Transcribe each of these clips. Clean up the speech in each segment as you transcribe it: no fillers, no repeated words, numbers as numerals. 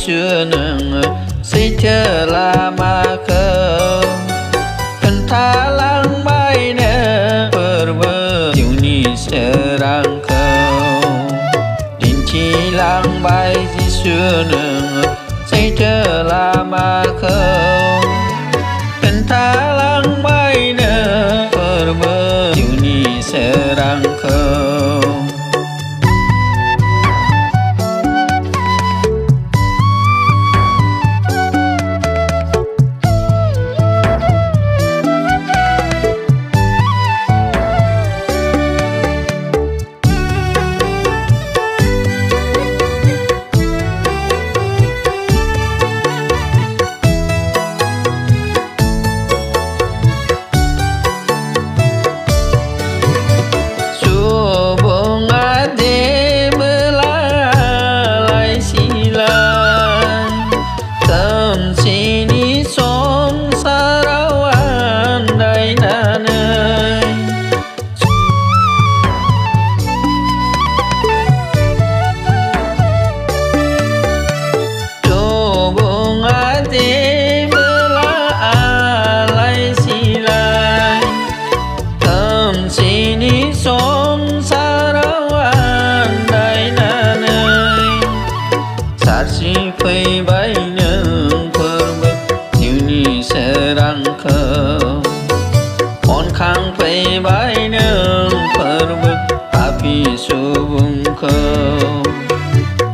xưa nương xây chờ là mà khâu cần tha lang bay nè bơ chiều ni serang khâu đình chi lang bay di xưa nương xây chờ là mà khâu cần tha lang bay nè bơ chiều ni serang khâu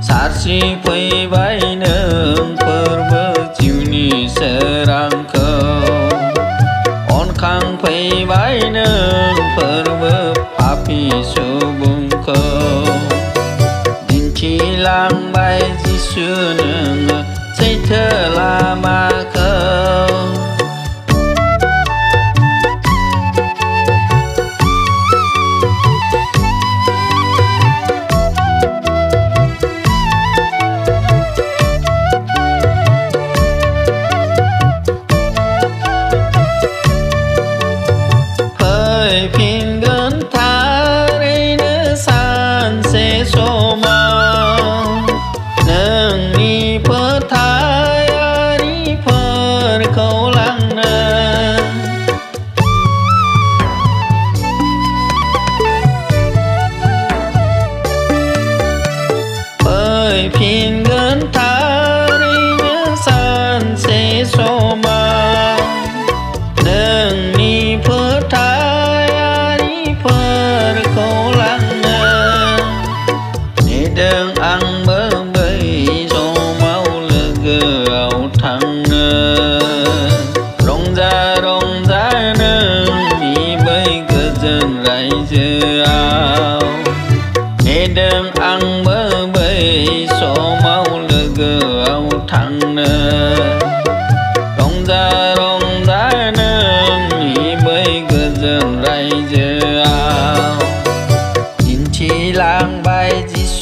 Sarsi phơi bay nương phơi bơ chiều ni serang khâu on khang phơi bay nương phơi bơ papi subung khâu đình chi lang bay di xưa nương xây thơ là ma khâu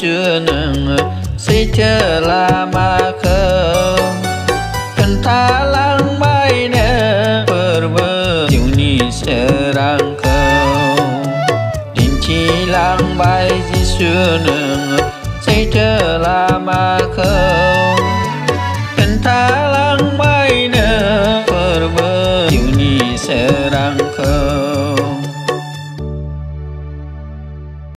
xưa nương xây chờ là mà khâu cần tha lang bay nè bơ chiều ni serang khâu đình chi lang bay di xưa nương xây chờ là mà khâu cần tha lang bay nè bơ chiều ni serang khâu